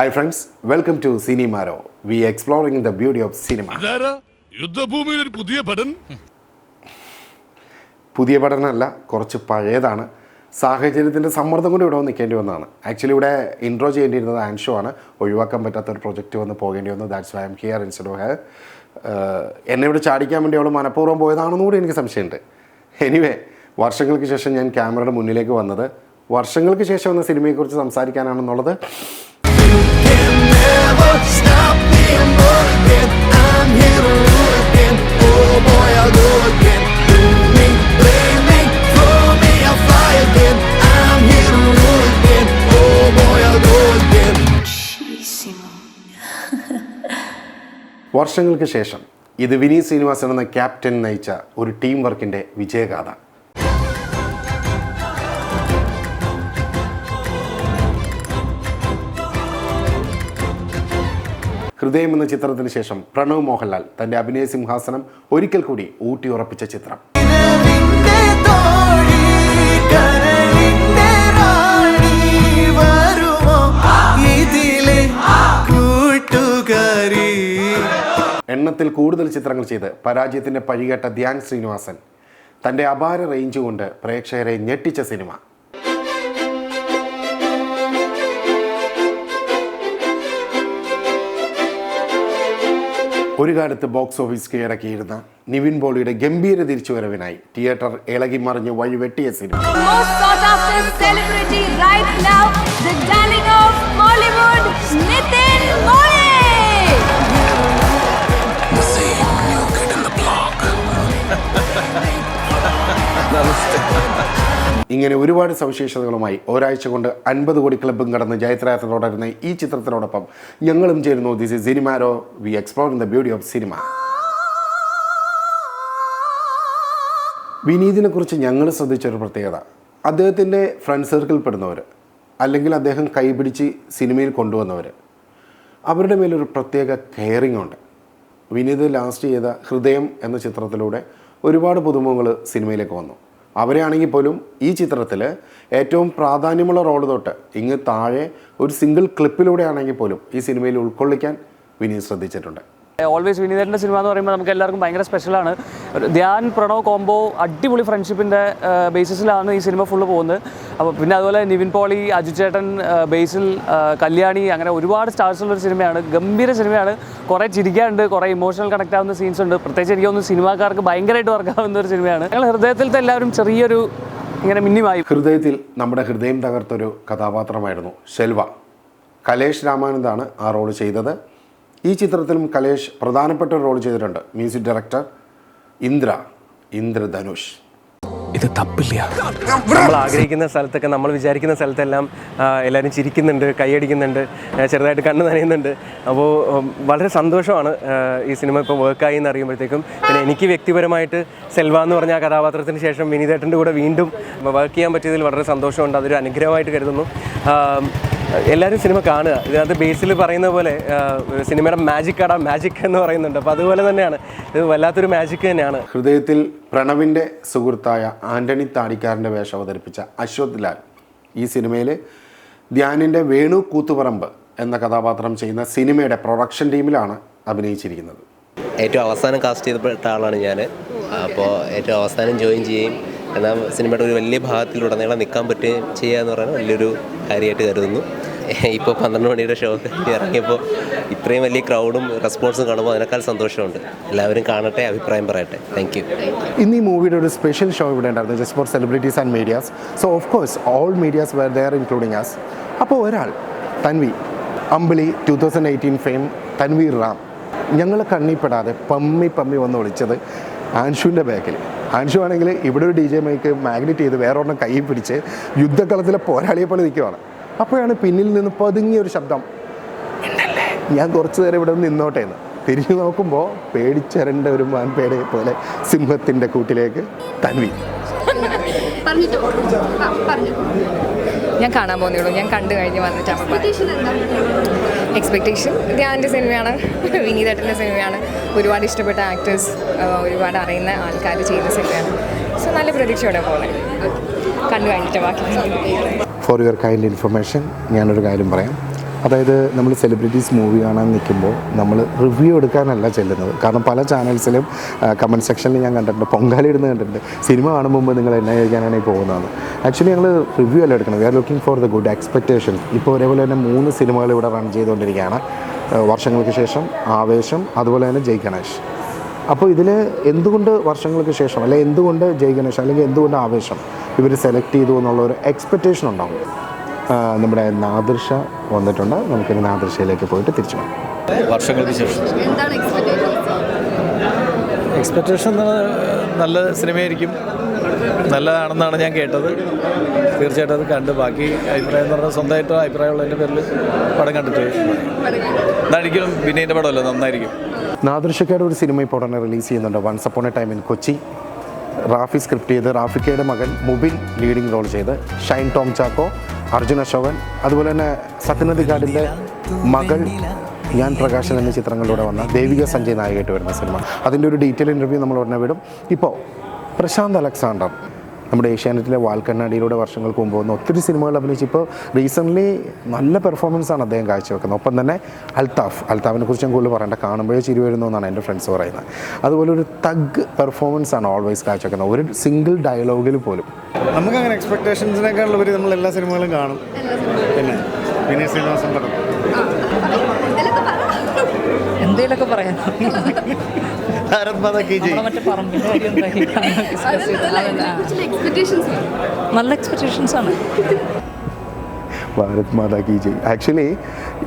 Hi friends, welcome to Cinemaro. We are exploring the beauty of cinema. യുദ്ധഭൂമിയിൽ ഒരു പുതിയ പഠൻ പുതിയ പഠനമല്ല, കുറച്ച് പഴയതാണ്. സാഹചര്യത്തിൻ്റെ സമ്മർദ്ദം കൊണ്ട് ഇവിടെ വന്ന് നിൽക്കേണ്ടി വന്നതാണ്. ആക്ച്വലി ഇവിടെ ഇൻട്രോ ചെയ്യേണ്ടിയിരുന്നത് ആൻഷോ ആണ്. ഒഴിവാക്കാൻ പറ്റാത്ത ഒരു പ്രൊജക്റ്റ് വന്ന് പോകേണ്ടി വന്നു. That's why I am here instead of her. എന്നെ ഇവിടെ ചാടിക്കാൻ വേണ്ടി അവൾ മനഃപൂർവ്വം പോയതാണെന്ന് കൂടി എനിക്ക് സംശയമുണ്ട്. എനിവേ, വർഷങ്ങൾക്ക് ശേഷം ഞാൻ ക്യാമറയുടെ മുന്നിലേക്ക് വന്നത് വർഷങ്ങൾക്ക് ശേഷം വന്ന സിനിമയെക്കുറിച്ച് സംസാരിക്കാനാണെന്നുള്ളത് വർഷങ്ങൾക്ക് ശേഷം ഇത് വിനീത് ശ്രീനിവാസൻ എന്ന ക്യാപ്റ്റൻ നയിച്ച ഒരു ടീം വർക്കിൻ്റെ വിജയഗാഥ. ഹൃദയം എന്ന ചിത്രത്തിന് ശേഷം പ്രണവ് മോഹൻലാൽ തൻ്റെ അഭിനയ സിംഹാസനം ഒരിക്കൽ കൂടി ഊട്ടിയുറപ്പിച്ച ചിത്രം. എണ്ണത്തിൽ കൂടുതൽ ചിത്രങ്ങൾ ചെയ്ത് പരാജയത്തിൻ്റെ പഴികേട്ട ധ്യാൻ ശ്രീനിവാസൻ തൻ്റെ അപാര റേഞ്ച് കൊണ്ട് പ്രേക്ഷകരെ ഞെട്ടിച്ച സിനിമ. ഒരു കാലത്ത് ബോക്സ് ഓഫീസ് കീഴടക്കിയിരുന്ന നിവിൻ പോളിയുടെ ഗംഭീര തിരിച്ചുവരവിനായി തിയേറ്റർ ഇളകി മറിഞ്ഞ് വഴിവെട്ടിയ സിനിമ. ഇങ്ങനെ ഒരുപാട് സവിശേഷതകളുമായി ഒരാഴ്ച കൊണ്ട് 50 കോടി ക്ലബ്ബും കടന്ന് ജയത്രയാത്ര തുടരുന്ന ഈ ചിത്രത്തിനോടൊപ്പം ഞങ്ങളും ചേരുന്നു. ദിസ് ഇസ് സിനിമാരോ. We explore the beauty of cinema. വിനീതിനെ കുറിച്ച് ഞങ്ങൾ ശ്രദ്ധിച്ചൊരു പ്രത്യേകത, അദ്ദേഹത്തിൻ്റെ ഫ്രണ്ട് സർക്കിളിൽ പെടുന്നവർ അല്ലെങ്കിൽ അദ്ദേഹം കൈപിടിച്ച് സിനിമയിൽ കൊണ്ടുവന്നവർ, അവരുടെ മേലൊരു പ്രത്യേക കെയറിംഗ് ഉണ്ട്. വിനീത് ലാസ്റ്റ് ചെയ്ത ഹൃദയം എന്ന ചിത്രത്തിലൂടെ ഒരുപാട് പുതുമുഖങ്ങൾ സിനിമയിലേക്ക് വന്നു. അവരെയാണെങ്കിൽ പോലും ഈ ചിത്രത്തിൽ ഏറ്റവും പ്രാധാന്യമുള്ള റോൾ തൊട്ട് ഇങ്ങ് താഴെ ഒരു സിംഗിൾ ക്ലിപ്പിലൂടെ ആണെങ്കിൽ പോലും ഈ സിനിമയിൽ ഉൾക്കൊള്ളിക്കാൻ വിനീത് ശ്രദ്ധിച്ചിട്ടുണ്ട്. ഓൾവേസ് വിനീതൻ്റെ സിനിമ എന്ന് പറയുമ്പോൾ നമുക്ക് എല്ലാവർക്കും ഭയങ്കര സ്പെഷ്യലാണ്. ധ്യാൻ പ്രണവ് കോംബോ അടിപൊളി ഫ്രണ്ട്ഷിപ്പിൻ്റെ ബേസിസിലാണ് ഈ സിനിമ ഫുള്ള് പോകുന്നത്. അപ്പോൾ പിന്നെ അതുപോലെ നിവിൻ പോളി, അജു ചേട്ടൻ, ബേസിൽ, കല്യാണി, അങ്ങനെ ഒരുപാട് സ്റ്റാർസുള്ളൊരു സിനിമയാണ്. ഗംഭീര സിനിമയാണ്. കുറേ ചിരിക്കാനുണ്ട്, കുറേ ഇമോഷണൽ കണക്ട് ആവുന്ന സീൻസ് ഉണ്ട്. പ്രത്യേകിച്ച് എനിക്ക് തോന്നുന്നു സിനിമാക്കാർക്ക് ഭയങ്കരമായിട്ട് വർക്കാവുന്ന ഒരു സിനിമയാണ്. ഞങ്ങൾ ഹൃദയത്തിലത്തെ എല്ലാവരും ചെറിയൊരു ഇങ്ങനെ മിന്നിമായി. ഹൃദയത്തിൽ നമ്മുടെ ഹൃദയം തകർത്തൊരു കഥാപാത്രമായിരുന്നു ശെൽവ. കലേഷ് രാമാനന്ദാണ് ആ റോൾ ചെയ്തത്. ഈ ചിത്രത്തിലും കലേഷ് പ്രധാനപ്പെട്ട ഒരു റോൾ ചെയ്തിട്ടുണ്ട്. Music director Indradhanush. ഇത് തപ്പില്ല. നമ്മൾ ആഗ്രഹിക്കുന്ന സ്ഥലത്തൊക്കെ, നമ്മൾ വിചാരിക്കുന്ന സ്ഥലത്തെല്ലാം എല്ലാവരും ചിരിക്കുന്നുണ്ട്, കൈയടിക്കുന്നുണ്ട്, ചെറുതായിട്ട് കണ്ണ് നനയുന്നുണ്ട്. അപ്പോൾ വളരെ സന്തോഷമാണ് ഈ സിനിമ ഇപ്പോൾ വർക്കായി എന്ന് അറിയുമ്പോഴത്തേക്കും. പിന്നെ എനിക്ക് വ്യക്തിപരമായിട്ട് സെൽവ എന്ന് പറഞ്ഞ ആ കഥാപാത്രത്തിന് ശേഷം വിനീതേട്ടൻ്റെ കൂടെ വീണ്ടും വർക്ക് ചെയ്യാൻ പറ്റിയതിൽ വളരെ സന്തോഷമുണ്ട്. അതൊരു അനുഗ്രഹമായിട്ട് കരുതുന്നു. എല്ലാവരും സിനിമ കാണുക. ഇതിനകത്ത് ബേസിൽ പറയുന്ന പോലെ സിനിമയുടെ മാജിക് എന്ന് പറയുന്നുണ്ട്. അപ്പോൾ അതുപോലെ തന്നെയാണ് ഇത്, വല്ലാത്തൊരു മാജിക് തന്നെയാണ്. ഹൃദയത്തിൽ പ്രണവിൻ്റെ സുഹൃത്തായ ആൻ്റണി താടിക്കാരൻ്റെ വേഷം അവതരിപ്പിച്ച അശ്വത് ലാൽ ഈ സിനിമയിൽ ധ്യാനിൻ്റെ വേണു കൂത്തുപറമ്പ് എന്ന കഥാപാത്രം ചെയ്യുന്ന സിനിമയുടെ പ്രൊഡക്ഷൻ ടീമിലാണ് അഭിനയിച്ചിരിക്കുന്നത്. ഏറ്റവും അവസാനം കാസ്റ്റ് ചെയ്തപ്പെട്ട ആളാണ് ഞാൻ. അപ്പോൾ ഏറ്റവും അവസാനം ജോയിൻ ചെയ്യുകയും എന്നാൽ സിനിമയുടെ ഒരു വലിയ ഭാഗത്തിലുടനീളം നിൽക്കാൻ പറ്റുകയും ചെയ്യുക എന്ന് പറയുന്നത് വലിയൊരു കാര്യമായിട്ട് കരുതുന്നു. ഇപ്പോൾ 12 മണിയുടെ ഷോ ഇറങ്ങിയപ്പോൾ ഇത്രയും വലിയ ക്രൗഡും റെസ്പോൺസും കാണുമ്പോൾ അതിനേക്കാൾ സന്തോഷമുണ്ട്. എല്ലാവരും കാണട്ടെ, അഭിപ്രായം പറയട്ടെ. Thank you. ഇന്ന് ഈ മൂവിയുടെ ഒരു സ്പെഷ്യൽ ഷോ ഇവിടെ ഉണ്ടായിരുന്നു, just for celebrities and medias. So of course all medias were there including us. അപ്പോൾ ഒരാൾ, തൻവി, അമ്പിളി 2018 ഫെയിം തൻവീർ റാം, ഞങ്ങൾ കണ്ണിപ്പെടാതെ പമ്മി വന്ന് വിളിച്ചത് ആൻഷുവിൻ്റെ ബാക്കിൽ. ആൻഷു ആണെങ്കിൽ ഇവിടെ ഒരു DJ മൈക്ക് മാഗ്നറ്റ് ചെയ്ത് വേറെ ഒരെണ്ണം കൈ പിടിച്ച് യുദ്ധക്കളത്തിലെ പോരാളിയെ പോലെ നിൽക്കുവാണ്. അപ്പോഴാണ് പിന്നിൽ നിന്ന് പതുങ്ങിയൊരു ശബ്ദം, ഞാൻ കുറച്ച് നേരം ഇവിടെ നിന്നോട്ടെ എന്ന്. തിരിഞ്ഞു നോക്കുമ്പോൾ പേടിച്ചരണ്ട ഒരു മാൻപേടയെ പോലെ സിംഹത്തിൻ്റെ കൂട്ടിലേക്ക് തൻവി. ഞാൻ കാണാൻ പോകുന്നുള്ളൂ. ഞാൻ കണ്ടു കഴിഞ്ഞ് വന്നിട്ടാണ്. എക്സ്പെക്റ്റേഷൻ ധ്യാൻ്റെ സിനിമയാണ്, വിനീതേട്ടൻ്റെ സിനിമയാണ്. ഒരുപാട് ഇഷ്ടപ്പെട്ട ആക്ടേഴ്സ്, ഒരുപാട് അറിയുന്ന ആൾക്കാർ ചെയ്യുന്ന സിനിമയാണ്. സോ നല്ല പ്രതീക്ഷയോടെ പോകുന്നത്. കണ്ടു കഴിഞ്ഞിട്ട് ബാക്കി. ഫോർ യുവർ കൈൻഡ് ഇൻഫർമേഷൻ ഞാനൊരു കാര്യം പറയാം. അതായത് നമ്മൾ സെലിബ്രിറ്റീസ് മൂവി കാണാൻ നിൽക്കുമ്പോൾ നമ്മൾ റിവ്യൂ എടുക്കാനല്ല ചെല്ലുന്നത്. കാരണം പല ചാനൽസിലും കമൻറ്റ് സെക്ഷനിൽ ഞാൻ കണ്ടിട്ടുണ്ട്, പൊങ്കാലി ഇടുന്ന കണ്ടിട്ടുണ്ട്, സിനിമ കാണുമ്പോൾ മുമ്പ് നിങ്ങൾ എന്നെ കഴിക്കാനാണ് ഈ പോകുന്നതെന്ന്. ആക്ച്വലി ഞങ്ങൾ റിവ്യൂ അല്ല എടുക്കണം, we are looking for the good expectation. ഇപ്പോൾ ഒരേപോലെ തന്നെ 3 സിനിമകൾ ഇവിടെ റൺ ചെയ്തുകൊണ്ടിരിക്കുകയാണ്. വർഷങ്ങൾക്ക് ശേഷം, ആവേശം, അതുപോലെ തന്നെ ജയ് ഗണേഷ്. അപ്പോൾ ഇതിൽ എന്തുകൊണ്ട് വർഷങ്ങൾക്ക് ശേഷം, അല്ലെങ്കിൽ എന്തുകൊണ്ട് ജയ് ഗണേഷ്, അല്ലെങ്കിൽ എന്തുകൊണ്ട് ആവേശം ഇവർ സെലക്ട് ചെയ്തു എന്നുള്ള ഒരു എക്സ്പെക്റ്റേഷൻ ഉണ്ടാവും. നമ്മുടെ നാദിർഷ വന്നിട്ടുണ്ട്, നമുക്കിനി നാദിർഷയിലേക്ക് പോയിട്ട് തിരിച്ചു പോകാം. വർഷങ്ങൾക്ക് ശേഷം എക്സ്പെക്റ്റേഷൻ നല്ല സിനിമയായിരിക്കും, നല്ലതാണെന്നാണ് ഞാൻ കേട്ടത്. തീർച്ചയായിട്ടും അത് കണ്ട് ബാക്കി അഭിപ്രായം എന്ന് പറഞ്ഞാൽ സ്വന്തമായിട്ട് അഭിപ്രായമുള്ളതിൻ്റെ പേരിൽ പടം കണ്ടിട്ട് എന്തായിരിക്കും വിനീൻ്റെ പടമല്ലോ, നന്നായിരിക്കും. നാദിർഷക്കയുടെ ഒരു സിനിമ ഇപ്പോൾ ഉടനെ റിലീസ് ചെയ്യുന്നുണ്ട്, once upon a time in Kochi. Rafi script ചെയ്ത്, റാഫിക്കയുടെ മകൻ മുബിൻ ലീഡിംഗ് റോൾ ചെയ്ത്, ഷൈൻ ടോം ചാക്കോ, അർജുൻ അശോകൻ, അതുപോലെ തന്നെ സത്യനന്ദിക്കാടിൻ്റെ മകൾ ഞാൻ പ്രകാശൻ എന്ന ചിത്രങ്ങളിലൂടെ വന്ന ദേവിക സഞ്ജയ് നായകമായിട്ട് വരുന്ന സിനിമ. അതിൻ്റെ ഒരു ഡീറ്റെയിൽ ഇൻ്റർവ്യൂ നമ്മൾ ഉടനെ വിടും. ഇപ്പോൾ പ്രശാന്ത് അലക്സാണ്ടർ നമ്മുടെ ഏഷ്യാനെറ്റിലെ വാൽക്കണ്ണാടിയിലൂടെ വർഷങ്ങൾക്ക് മുമ്പ് വന്ന ഒത്തിരി സിനിമകൾ അഭിനയിച്ച് ഇപ്പോൾ റീസെൻ്റ്ലി നല്ല പെർഫോമൻസാണ് അദ്ദേഹം കാഴ്ചവെക്കുന്നത്. ഒപ്പം തന്നെ അൽത്താഫിനെ കുറിച്ച് ഞാൻ കൂടുതൽ പറയേണ്ട, കാണുമ്പോഴേ ചിരി വരുന്നു എന്നാണ് എൻ്റെ ഫ്രണ്ട്സ് പറയുന്നത്. അതുപോലെ ഒരു തഗ് പെർഫോമൻസാണ് ഓൾവേസ് കാഴ്ചവെക്കുന്നത്, ഒരു സിംഗിൾ ഡയലോഗിൽ പോലും. നമുക്കങ്ങനെ എക്സ്പെക്ടേഷൻസിനേക്കാളുപരി നമ്മൾ എല്ലാ സിനിമകളും കാണും. പിന്നെ വിനീത് ശ്രീനിവാസൻ പടം എന്തേലൊക്കെ പറയാം. ഭാരത് മാതാ കി ജയ്. നല്ല എക്സ്പെക്ടേഷൻസ് ആണ്. ഭാരത് മാതാ കി ജയ്. ആക്ച്വലി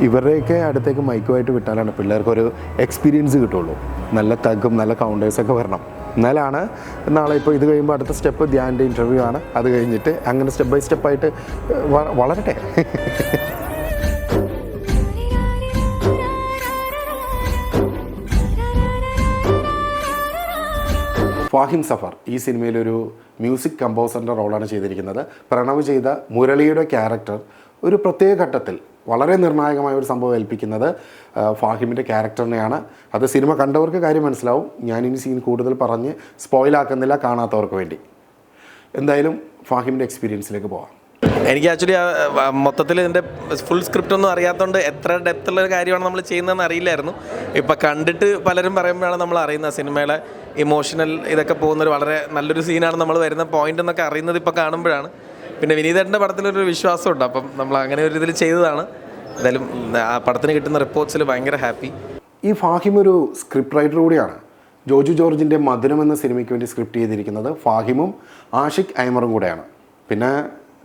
ഇവരുടെയൊക്കെ അടുത്തേക്ക് മൈക്കുമായിട്ട് വിട്ടാലാണ് പിള്ളേർക്കൊരു എക്സ്പീരിയൻസ് കിട്ടുള്ളൂ. നല്ല തഗ്ഗും നല്ല കൗണ്ടേഴ്സൊക്കെ വരണം, എന്നാലാണ് നാളെ ഇപ്പോൾ ഇത് കഴിയുമ്പോൾ അടുത്ത സ്റ്റെപ്പ് ധ്യാൻ്റെ ഇൻ്റർവ്യൂ ആണ്. അത് കഴിഞ്ഞിട്ട് അങ്ങനെ സ്റ്റെപ്പ് ബൈ സ്റ്റെപ്പായിട്ട് വളരട്ടെ. ഫാഹിം സഫർ ഈ സിനിമയിലൊരു മ്യൂസിക് കമ്പോസറിൻ്റെ റോളാണ് ചെയ്തിരിക്കുന്നത്. പ്രണവ് ചെയ്ത മുരളിയുടെ ക്യാരക്ടർ ഒരു പ്രത്യേക ഘട്ടത്തിൽ വളരെ നിർണായകമായ ഒരു സംഭവം ഏൽപ്പിക്കുന്നത് ഫാഹിമിൻ്റെ ക്യാരക്ടറിനെയാണ്. അത് സിനിമ കണ്ടവർക്ക് കാര്യം മനസ്സിലാവും. ഞാനിനി സീൻ കൂടുതൽ പറഞ്ഞ് സ്പോയിലാക്കുന്നില്ല കാണാത്തവർക്ക് വേണ്ടി. എന്തായാലും ഫാഹിമിൻ്റെ എക്സ്പീരിയൻസിലേക്ക് പോകാം. എനിക്ക് ആക്ച്വലി മൊത്തത്തിൽ ഇതിൻ്റെ ഫുൾ സ്ക്രിപ്റ്റ് ഒന്നും അറിയാത്തതുകൊണ്ട് എത്ര ഡെപ്തുള്ള ഒരു കാര്യമാണ് നമ്മൾ ചെയ്യുന്നതെന്ന് അറിയില്ലായിരുന്നു. ഇപ്പം കണ്ടിട്ട് പലരും പറയുമ്പോഴാണ് നമ്മൾ അറിയുന്നത് സിനിമയുടെ ഇമോഷണൽ ഇതൊക്കെ പോകുന്നൊരു വളരെ നല്ലൊരു സീനാണ് നമ്മൾ വരുന്ന പോയിന്റ് എന്നൊക്കെ അറിയുന്നത് ഇപ്പോൾ കാണുമ്പോഴാണ്. പിന്നെ വിനീതേട്ടൻ്റെ പടത്തിലൊരു വിശ്വാസമുണ്ട്, അപ്പം നമ്മൾ അങ്ങനെ ഒരു ഇതിൽ ചെയ്തതാണ്. എന്തായാലും ആ പടത്തിന് കിട്ടുന്ന റിപ്പോർട്ട്സിൽ ഭയങ്കര ഹാപ്പി. ഈ ഫാഹിം ഒരു സ്ക്രിപ്റ്റ് റൈറ്റർ കൂടിയാണ്. ജോജു ജോർജിൻ്റെ മധുരം എന്ന സിനിമയ്ക്ക് വേണ്ടി സ്ക്രിപ്റ്റ് ചെയ്തിരിക്കുന്നത് ഫാഹിമും ആഷിഖ് ഐമറും കൂടെയാണ്. പിന്നെ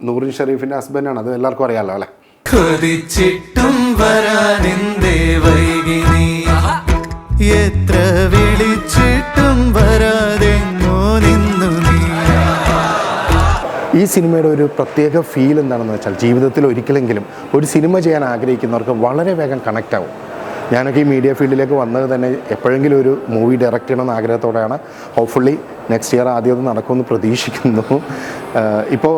നൂറിൻ ഷെരീഫിൻ്റെ ഹസ്ബൻഡാണ്, അത് എല്ലാവർക്കും അറിയാമല്ലോ അല്ലേ. എത്ര വിളിച്ചിട്ടും വരാതെങ്ങോ നിന്നു നീ. ഈ സിനിമയുടെ ഒരു പ്രത്യേക ഫീൽ എന്താണെന്ന് വെച്ചാൽ, ജീവിതത്തിൽ ഒരിക്കലെങ്കിലും ഒരു സിനിമ ചെയ്യാൻ ആഗ്രഹിക്കുന്നവർക്ക് വളരെ വേഗം കണക്റ്റ് ആവും. ഞാനൊക്കെ ഈ മീഡിയ ഫീൽഡിലേക്ക് വന്നത് തന്നെ എപ്പോഴെങ്കിലും ഒരു മൂവി ഡയറക്റ്റ് ചെയ്യണമെന്ന് ആഗ്രഹത്തോടെയാണ്. ഹോപ്പ്ഫുള്ളി നെക്സ്റ്റ് ഇയർ ആദ്യം അത് നടക്കുമെന്ന് പ്രതീക്ഷിക്കുന്നു. ഇപ്പോൾ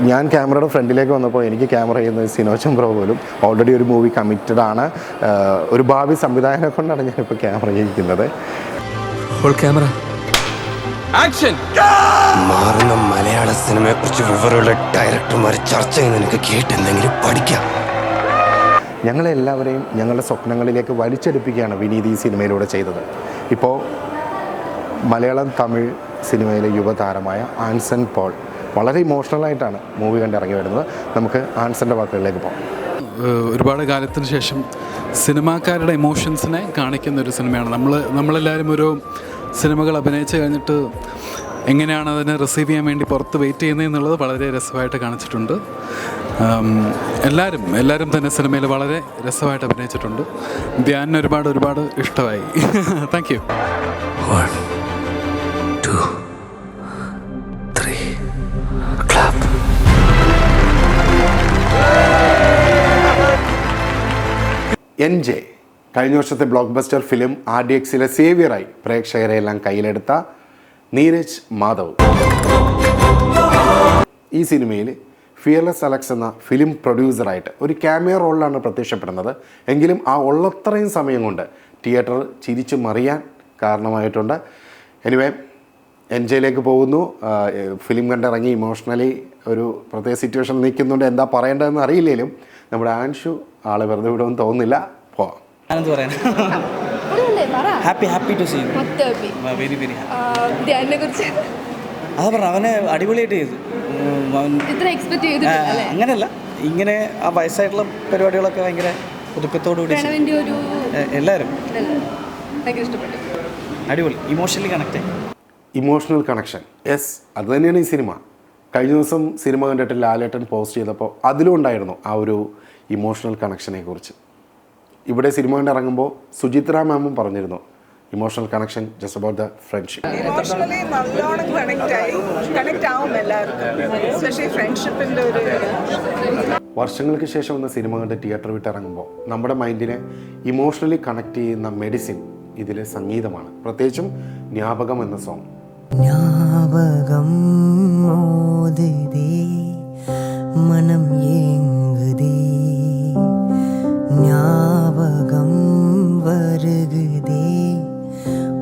ഞാൻ ക്യാമറയുടെ ഫ്രണ്ടിലേക്ക് വന്നപ്പോൾ എനിക്ക് ക്യാമറ ചെയ്യുന്ന സിനോച്ചൻ ബ്രോ പോലും ഓൾറെഡി ഒരു മൂവി കമ്മിറ്റഡ് ആണ്. ഒരു ഭാവി സംവിധായകനെ കൊണ്ടാണ് ഞാനിപ്പോൾ ക്യാമറ ചെയ്യിക്കുന്നത്. മാറുന്ന മലയാള സിനിമയെ കുറിച്ച് വിവരമുള്ള ഡയറക്ടർമാർ ചർച്ച ചെയ്യുന്ന എനിക്ക് കേട്ടെന്തെങ്കിലും പഠിക്കാം. ഞങ്ങളെല്ലാവരെയും ഞങ്ങളുടെ സ്വപ്നങ്ങളിലേക്ക് വലിച്ചെടുപ്പിക്കുകയാണ് വിനീത് ഈ സിനിമയിലൂടെ ചെയ്തത്. ഇപ്പോൾ മലയാളം തമിഴ് സിനിമയിലെ യുവതാരമായ ആൻസൺ പോൾ വളരെ ഇമോഷണലായിട്ടാണ് മൂവി കണ്ടിറങ്ങി വരുന്നത്. നമുക്ക് ആൻസൻ്റെ വാക്കുകളിലേക്ക് പോകാം. ഒരുപാട് കാലത്തിന് ശേഷം സിനിമാക്കാരുടെ ഇമോഷൻസിനെ കാണിക്കുന്ന ഒരു സിനിമയാണ്. നമ്മളെല്ലാവരും ഒരു സിനിമകൾ അഭിനയിച്ച് കഴിഞ്ഞിട്ട് എങ്ങനെയാണ് അതിനെ റിസീവ് ചെയ്യാൻ വേണ്ടി പുറത്ത് വെയിറ്റ് ചെയ്യുന്നത് എന്നുള്ളത് വളരെ രസമായിട്ട് കാണിച്ചിട്ടുണ്ട്. എല്ലാവരും തന്നെ സിനിമയിൽ വളരെ രസമായിട്ട് അഭിനയിച്ചിട്ടുണ്ട്. ധ്യാനിന് ഒരുപാട് ഇഷ്ടമായി. Thank you. 1 2 3 ക്ലാപ്പ്. NJ കഴിഞ്ഞ വർഷത്തെ ബ്ലോക്ക് ബസ്റ്റർ ഫിലിം RDXലെ സേവിയറായി പ്രേക്ഷകരെയെല്ലാം കയ്യിലെടുത്ത നീരജ് മാധവ് ഈ സിനിമയിൽ ഫിയർലെസ് അലക്സ് എന്ന ഫിലിം പ്രൊഡ്യൂസറായിട്ട് ഒരു ക്യാമിയോ റോളിലാണ് പ്രത്യക്ഷപ്പെടുന്നത്. എങ്കിലും ആ ഉള്ളത്രയും സമയം കൊണ്ട് തിയേറ്റർ ചിരിച്ചു മറിയാൻ കാരണമായിട്ടുണ്ട്. എനിവേ NJയിലേക്ക് പോകുന്നു. ഫിലിം കണ്ടിറങ്ങി ഇമോഷണലി ഒരു പ്രത്യേക സിറ്റുവേഷൻ നിൽക്കുന്നുണ്ട്, എന്താ പറയേണ്ടതെന്ന് അറിയില്ലെങ്കിലും നമ്മുടെ ആൻഷു ആളെ വെറുതെ വിടുമെന്ന് തോന്നുന്നില്ല. പോവാം. ഞാനെന്ത് പറയാൻ, happy to see very very അതാ പറഞ്ഞ അവനെ അടിപൊളിയായിട്ട് ചെയ്തു. അങ്ങനെയല്ല, ഇങ്ങനെ ആ വയസ്സായിട്ടുള്ള പരിപാടികളൊക്കെ ഭയങ്കര ഒതുക്കത്തോടു കൂടി എല്ലാവരും അടിപൊളി, emotionally connect. Emotional connection, yes, അത് തന്നെയാണ് ഈ സിനിമ. കഴിഞ്ഞ ദിവസം സിനിമ കണ്ടിട്ട് ലാലേട്ടൻ പോസ്റ്റ് ചെയ്തപ്പോൾ അതിലും ഉണ്ടായിരുന്നു ആ ഒരു ഇമോഷണൽ കണക്ഷനെ കുറിച്ച്. ഇവിടെ സിനിമ കണ്ട് ഇറങ്ങുമ്പോൾ സുചിത്ര മാമും പറഞ്ഞിരുന്നു emotional connection just about the friendship. വർഷങ്ങൾക്ക് ശേഷം വന്ന സിനിമ കണ്ട് തിയേറ്റർ വിട്ട് ഇറങ്ങുമ്പോൾ നമ്മുടെ മൈൻഡിനെ ഇമോഷണലി കണക്ട് ചെയ്യുന്ന മെഡിസിൻ ഇതിലെ സംഗീതമാണ്, പ്രത്യേകിച്ചും ജ്ഞാപകം എന്ന സോങ്. ஞாபகம் மோதுதே மனம் ஏங்குதே ஞாபகம் வருகுதே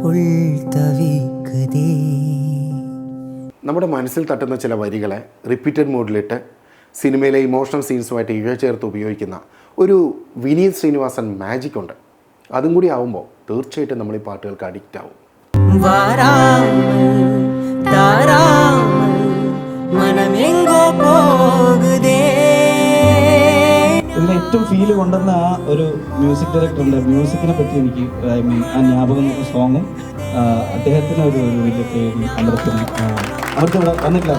ഉൾ തവിക്കുതേ. നമ്മുടെ മനസ്സിൽ തട്ടുന്ന ചില വരികളെ റിപ്പീറ്റഡ് മോഡിലിട്ട് സിനിമയിലെ ഇമോഷണൽ സീൻസുമായിട്ട് ഇഴചേർത്ത് ഉപയോഗിക്കുന്ന ഒരു വിനീത് ശ്രീനിവാസൻ മാജിക് ഉണ്ട്. അതും കൂടി ആവുമ്പോൾ തീർച്ചയായിട്ടും നമ്മൾ ഈ പാട്ടുകൾക്ക് അഡിക്റ്റ് ആവും. ഇതിൽ ഏറ്റവും ഫീൽ കൊണ്ടുവന്ന ആ ഒരു മ്യൂസിക് ഡയറക്ടറിൻ്റെ മ്യൂസിക്കിനെ പറ്റി എനിക്ക് ഐ മീൻ ആ ജ്ഞാപകം സോങ്ങും അദ്ദേഹത്തിന് ഒരു വലിയ പേരും അമൃത്തിന് ഇവിടെ വന്നിട്ടില്ല.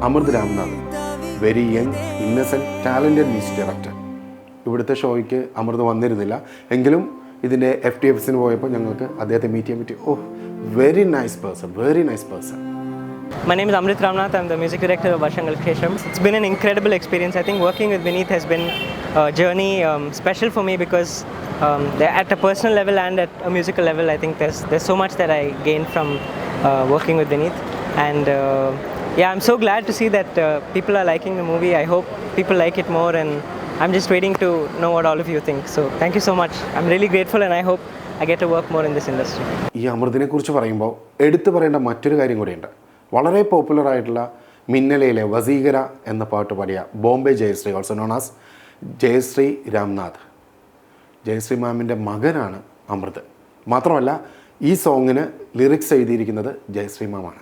Amrit Ramnath, very young, innocent, talented music director. ഇവിടുത്തെ ഷോയ്ക്ക് അമൃത് വന്നിരുന്നില്ല, എങ്കിലും ഇതിൻ്റെ FTFസിന് പോയപ്പോൾ ഞങ്ങൾക്ക് അദ്ദേഹത്തെ മീറ്റ് ചെയ്യാൻ പറ്റി. Oh, very nice person, very nice person. My name is Amrit Ramnath. I'm the music director of Varshangal Kesham. It's been an incredible experience. I think working with Vineet has been a journey special for me because at a personal level and at a musical level, I think there's so much that I gained from working with Vineet. And yeah, I'm so glad to see that people are liking the movie. I hope people like it more, and I'm just waiting to know what all of you think. So thank you so much. I'm really grateful, and I hope I get to work more in this industry. ഈ അമൃതിനെ കുറിച്ച് പറയുമ്പോൾ എടുത്തു പറയേണ്ട മറ്റൊരു കാര്യം കൂടിയുണ്ട്. വളരെ പോപ്പുലറായിട്ടുള്ള മിന്നലയിലെ വസീകര എന്ന പാട്ട് പാടിയ Bombay Jayashri, also known as Jayashri Ramnath. Jayashri മാമിൻ്റെ മകനാണ് അമൃത്. മാത്രമല്ല ഈ സോങ്ങിന് ലിറിക്സ് എഴുതിയിരിക്കുന്നത് Jayashree മാമാണ്.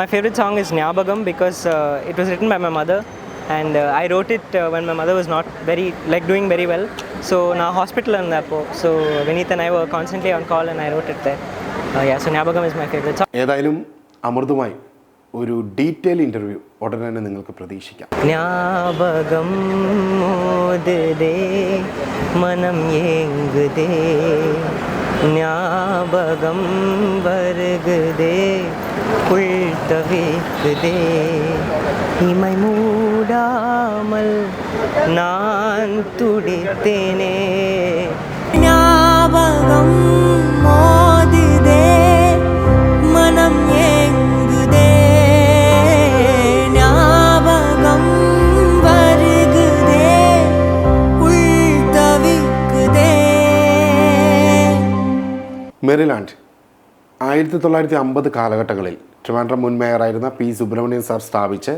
My favorite song is Nyabagam because it was written by my mother, and I wrote it when my mother was not doing very well. So now hospital and that, so Vineet and I were constantly on call, and I wrote it there. Yeah, so Nyabagam is my favorite song. ഏതായാലും അമൃതുമായി ഒരു detail interview ഉടനെ തന്നെ നിങ്ങൾക്ക് പ്രതീക്ഷിക്കാം. ஞாபகம் மோதுதே மனம் ஏங்குதே ஞாபகம் வருகுதே உள் தவிக்குதே இமை மூடாமல் நான் துடித்தேனே ஞாபகம் மோதுதே மனம் ஏங்குதே ஞாபகம் வருகுதே உள் தவிக்குதே. മെറിലാൻഡ് 1950 കാലഘട്ടങ്ങളിൽ ട്രിവാൻഡ്രം മുൻ മേയറായിരുന്ന P. സുബ്രഹ്മണ്യൻ സാർ സ്ഥാപിച്ച്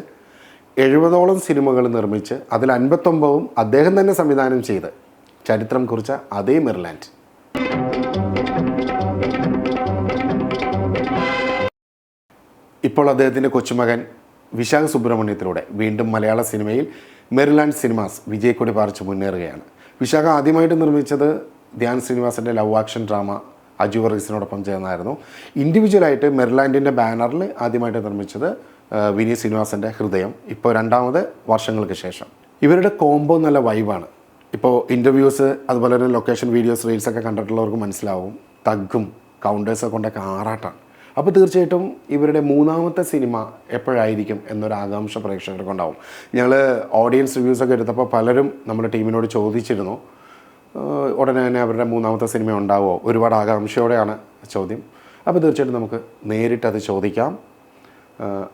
70ഓളം സിനിമകൾ നിർമ്മിച്ച് അതിൽ 59 അദ്ദേഹം തന്നെ സംവിധാനം ചെയ്ത് ചരിത്രം കുറിച്ച അതേ മെറിലാൻഡ്. ഇപ്പോൾ അദ്ദേഹത്തിൻ്റെ കൊച്ചുമകൻ വിശാഖ സുബ്രഹ്മണ്യത്തിലൂടെ വീണ്ടും മലയാള സിനിമയിൽ മെറിലാൻഡ് സിനിമാസ് വിജയക്കൊടി പാറിച്ച് മുന്നേറുകയാണ്. വിശാഖ ആദ്യമായിട്ട് നിർമ്മിച്ചത് ധ്യാൻ ശ്രീനിവാസൻ്റെ ലവ് ആക്ഷൻ ഡ്രാമ അജു വർഗീസിനോടൊപ്പം ചേർന്നായിരുന്നു. ഇൻഡിവിജ്വലായിട്ട് മെറിലാൻഡിൻ്റെ ബാനറിൽ ആദ്യമായിട്ട് നിർമ്മിച്ചത് വിനീത് ശ്രീനിവാസൻ്റെ ഹൃദയം, ഇപ്പോൾ രണ്ടാമത് വർഷങ്ങൾക്ക് ശേഷം. ഇവരുടെ കോംബോ നല്ല വൈബാണ്. ഇപ്പോൾ ഇൻ്റർവ്യൂസ് അതുപോലെ തന്നെ ലൊക്കേഷൻ വീഡിയോസ് റീൽസൊക്കെ കണ്ടിട്ടുള്ളവർക്ക് മനസ്സിലാവും തഗ്ഗും കൗണ്ടേഴ്സൊക്കെ കൊണ്ടൊക്കെ ആറാട്ടാണ്. അപ്പോൾ തീർച്ചയായിട്ടും ഇവരുടെ മൂന്നാമത്തെ സിനിമ എപ്പോഴായിരിക്കും എന്നൊരു ആകാംക്ഷ പ്രേക്ഷകർക്കുണ്ടാവും. ഞങ്ങൾ ഓഡിയൻസ് റിവ്യൂസൊക്കെ എടുത്തപ്പോൾ പലരും നമ്മുടെ ടീമിനോട് ചോദിച്ചിരുന്നു ഉടനെ തന്നെ അവരുടെ മൂന്നാമത്തെ സിനിമ ഉണ്ടാവുമോ. ഒരുപാട് ആകാംക്ഷയോടെയാണ് ചോദ്യം. അപ്പോൾ തീർച്ചയായിട്ടും നമുക്ക് നേരിട്ടത് ചോദിക്കാം.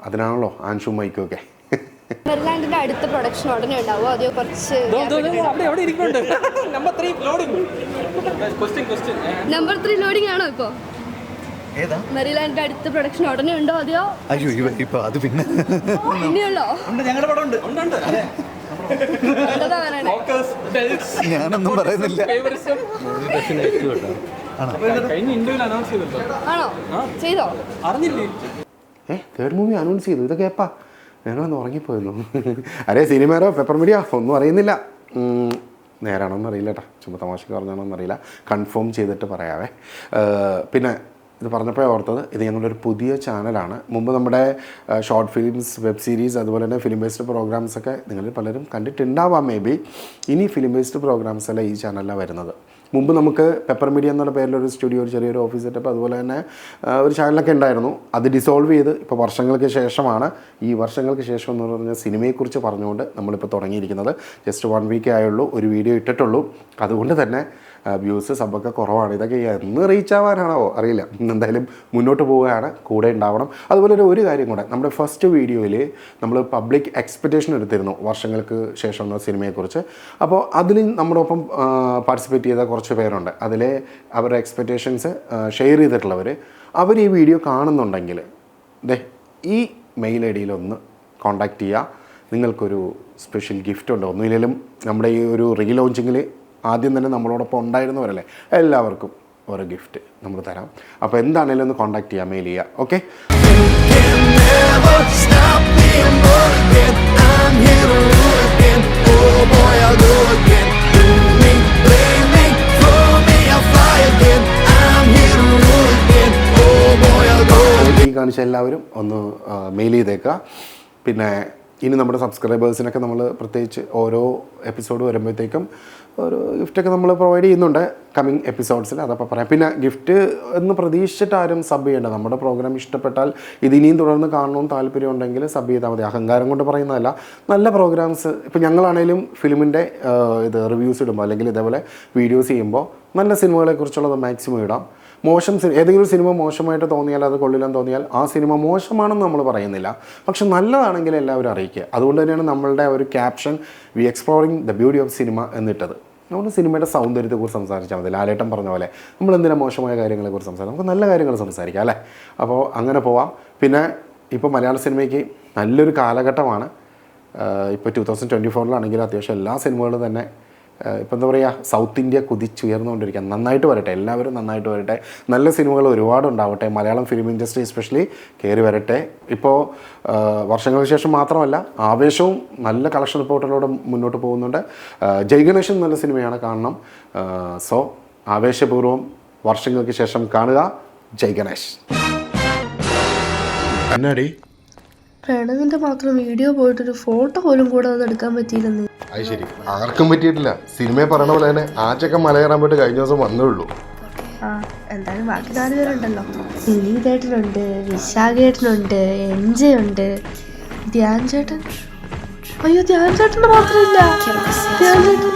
അതിനാണല്ലോ ആൻഷു മൈക്കും ഒക്കെ. മെറിലാൻഡിന്റെ അടുത്ത പ്രൊഡക്ഷൻ ഉടനെ ഉണ്ടാവുമോ അതോ കുറച്ച് നമ്പർ 3 ലോഡിംഗ് ആണോ ഇപ്പോൾ? മെറിലാൻഡിന്റെ അടുത്ത പ്രൊഡക്ഷൻ ഉടനെ ഉണ്ടോ അതെയോ? അയ്യോ ഇപ്പൊ അത് പിന്നെ ഇനിയുള്ളോ? ഞങ്ങളുടെ പടം ഉണ്ട്. എന്താ പറയണേ? ഞാനൊന്നും പറയുന്നില്ല. ആണോ? ചെയ്തോ? തേർഡ് മൂവി അനൗൺസ് ചെയ്തു. ഇതൊക്കെ എപ്പാ? ഞങ്ങളൊന്ന് ഉറങ്ങിപ്പോയിരുന്നു. അരെ സിനിമയോ പേപ്പർ മീഡിയ ഒന്നും അറിയുന്നില്ല. നേരാണോന്ന് അറിയില്ല കേട്ടോ, ചുമ്മാ തമാശക്ക് പറഞ്ഞാണോന്ന് അറിയില്ല, കൺഫേം ചെയ്തിട്ട് പറയാവേ. പിന്നെ ഇത് പറഞ്ഞപ്പോൾ ഓർത്തത്, ഇത് ഞങ്ങളുടെ ഒരു പുതിയ ചാനലാണ്. മുമ്പ് നമ്മുടെ ഷോർട്ട് ഫിലിംസ്, വെബ് സീരീസ്, അതുപോലെ തന്നെ ഫിലിം ബേസ്ഡ് പ്രോഗ്രാംസൊക്കെ നിങ്ങൾ പലരും കണ്ടിട്ടുണ്ടാവാം മേ ബി. ഇനി ഫിലിം ബേസ്ഡ് പ്രോഗ്രാംസ് അല്ല ഈ ചാനലിലാണ് വരുന്നത്. മുമ്പ് നമുക്ക് പെപ്പർ മീഡിയ എന്നുള്ള പേരിലൊരു സ്റ്റുഡിയോ, ഒരു ചെറിയൊരു ഓഫീസ് സെറ്റപ്പ്, അതുപോലെ തന്നെ ഒരു ചാനലൊക്കെ ഉണ്ടായിരുന്നു. അത് ഡിസോൾവ് ചെയ്ത് ഇപ്പോൾ വർഷങ്ങൾക്ക് ശേഷമാണ്, ഈ വർഷങ്ങൾക്ക് ശേഷം എന്ന് പറഞ്ഞാൽ സിനിമയെക്കുറിച്ച് പറഞ്ഞുകൊണ്ട് നമ്മളിപ്പോൾ തുടങ്ങിയിരിക്കുന്നത്. ജസ്റ്റ് 1 വീക്കേ ആയുള്ളൂ, ഒരു വീഡിയോ ഇട്ടിട്ടുള്ളൂ. അതുകൊണ്ട് തന്നെ വ്യൂസ് സബൊക്കെ കുറവാണ്. ഇതൊക്കെ എന്ന് റീച്ച് ആവാനാണോ അറിയില്ല. എന്തായാലും മുന്നോട്ട് പോവുകയാണ്, കൂടെ ഉണ്ടാവണം. അതുപോലെ ഒരു കാര്യം കൂടെ, നമ്മുടെ ഫസ്റ്റ് വീഡിയോയിൽ നമ്മൾ പബ്ലിക് എക്സ്പെക്റ്റേഷൻ എടുത്തിരുന്നു വർഷങ്ങൾക്ക് ശേഷം എന്ന സിനിമയെക്കുറിച്ച്. അപ്പോൾ അതിൽ നമ്മുടെ ഒപ്പം പാർട്ടിസിപ്പേറ്റ് ചെയ്ത കുറച്ച് പേരുണ്ട്. അതിൽ അവരുടെ എക്സ്പെക്റ്റേഷൻസ് ഷെയർ ചെയ്തിട്ടുള്ളവർ, അവർ ഈ വീഡിയോ കാണുന്നുണ്ടെങ്കിൽ ഈ മെയിൽ ഐ ഡിയിൽ ഒന്ന് കോൺടാക്റ്റ് ചെയ്യുക. നിങ്ങൾക്കൊരു സ്പെഷ്യൽ ഗിഫ്റ്റ് ഉണ്ട്. ഒന്നുമില്ലെങ്കിലും നമ്മുടെ ഈ ഒരു റീ ലോഞ്ചിങ്ങിൽ ആദ്യം തന്നെ നമ്മളോടൊപ്പം ഉണ്ടായിരുന്നവരല്ലേ, എല്ലാവർക്കും ഒരു ഗിഫ്റ്റ് നമ്മൾ തരാം. അപ്പോൾ എന്താണെങ്കിലും ഒന്ന് കോൺടാക്ട് ചെയ്യുക, മെയിൽ ചെയ്യുക. ഓക്കെ, ഈ കാണിച്ച എല്ലാവരും ഒന്ന് മെയിൽ ചെയ്തേക്കുക. പിന്നെ ഇനി നമ്മുടെ സബ്സ്ക്രൈബേഴ്സിനൊക്കെ നമ്മൾ പ്രത്യേകിച്ച് ഓരോ എപ്പിസോഡ് വരുമ്പോഴത്തേക്കും ഒരു ഗിഫ്റ്റൊക്കെ നമ്മൾ പ്രൊവൈഡ് ചെയ്യുന്നുണ്ട് കമ്മിങ് എപ്പിസോഡ്സിൽ. അതപ്പോൾ പറയാം. പിന്നെ ഗിഫ്റ്റ് എന്ന് പ്രതീക്ഷിച്ചിട്ട് ആരും സബ് ചെയ്യേണ്ട. നമ്മുടെ പ്രോഗ്രാം ഇഷ്ടപ്പെട്ടാൽ ഇതിനിയും തുടർന്ന് കാണണമെന്ന് താല്പര്യം ഉണ്ടെങ്കിൽ സബ് ചെയ്താൽ മതി. അഹങ്കാരം കൊണ്ട് പറയുന്നതല്ല. നല്ല പ്രോഗ്രാംസ്, ഇപ്പോൾ ഞങ്ങളാണേലും ഫിലിമിൻ്റെ ഇത് റിവ്യൂസ് ഇടുമ്പോൾ അല്ലെങ്കിൽ ഇതേപോലെ വീഡിയോസ് ചെയ്യുമ്പോൾ നല്ല സിനിമകളെക്കുറിച്ചുള്ളത് മാക്സിമം ഇടാം. ഏതെങ്കിലും ഒരു സിനിമ മോശമായിട്ട് തോന്നിയാൽ, അത് കൊള്ളില്ലെന്ന് തോന്നിയാൽ ആ സിനിമ മോശമാണെന്ന് നമ്മൾ പറയുന്നില്ല, പക്ഷെ നല്ലതാണെങ്കിൽ എല്ലാവരും അറിയിക്കുക. അതുകൊണ്ട് തന്നെയാണ് നമ്മളുടെ ഒരു caption we exploring the beauty of cinema എന്നിട്ടത്. നമ്മൾ സിനിമയുടെ സൗന്ദര്യത്തെക്കുറിച്ച് സംസാരിച്ചാൽ മതി. ലാലേട്ടൻ പറഞ്ഞ പോലെ നമ്മൾ എന്തിനാ മോശമായ കാര്യങ്ങളെക്കുറിച്ച് സംസാരിക്കാം, നമുക്ക് നല്ല കാര്യങ്ങൾ സംസാരിക്കാം അല്ലേ. അപ്പോൾ അങ്ങനെ പോവാം. പിന്നെ ഇപ്പോൾ മലയാള സിനിമയ്ക്ക് നല്ലൊരു കാലഘട്ടമാണ്. ഇപ്പോൾ 2024 അത്യാവശ്യം എല്ലാ സിനിമകളും തന്നെ ഇപ്പോൾ എന്താ പറയുക, സൗത്ത് ഇന്ത്യ കുതിച്ചുയർന്നുകൊണ്ടിരിക്കുക. നന്നായിട്ട് വരട്ടെ, എല്ലാവരും നന്നായിട്ട് വരട്ടെ. നല്ല സിനിമകൾ ഒരുപാടുണ്ടാവട്ടെ. മലയാളം ഫിലിം ഇൻഡസ്ട്രി എസ്പെഷ്യലി കയറി വരട്ടെ. ഇപ്പോൾ വർഷങ്ങൾക്ക് ശേഷം മാത്രമല്ല, ആവേശവും നല്ല കളക്ഷൻ റിപ്പോർട്ടിലൂടെ മുന്നോട്ട് പോകുന്നുണ്ട്. ജയഗണേശൻ നല്ല സിനിമയാണ്, കാണണം. സോ ആവേശപൂർവ്വം വർഷങ്ങൾക്ക് ശേഷം കാണുക. ജയഗണേഷ്. എന്നാടി പ്രണവിന്റെ മാത്രം വീഡിയോ പോയിട്ടൊരു ഫോട്ടോ പോലും കൂടെ ഒന്നും എടുക്കാൻ പറ്റിയില്ലെന്ന്. അത് ശരി, ആർക്കും പറ്റിയിട്ടില്ല. സിനിമയെ പറയണ പോലെ തന്നെ ആച്ചൊക്കെ മലകയറാൻ പോയിട്ട് കഴിഞ്ഞ ദിവസം വന്നേ ഉള്ളൂ. എന്തായാലും ബാക്കി 4 പേരുണ്ടല്ലോ. വിനീതേട്ടനുണ്ട്, വിശാഖേട്ടനുണ്ട്, എൻജെ ഉണ്ട്, ധ്യാൻ ചേട്ടൻ. അയ്യോ, ധ്യാൻ ചേട്ടൻ്റെ മാത്രമില്ല. ധ്യാൻ ചേട്ടൻ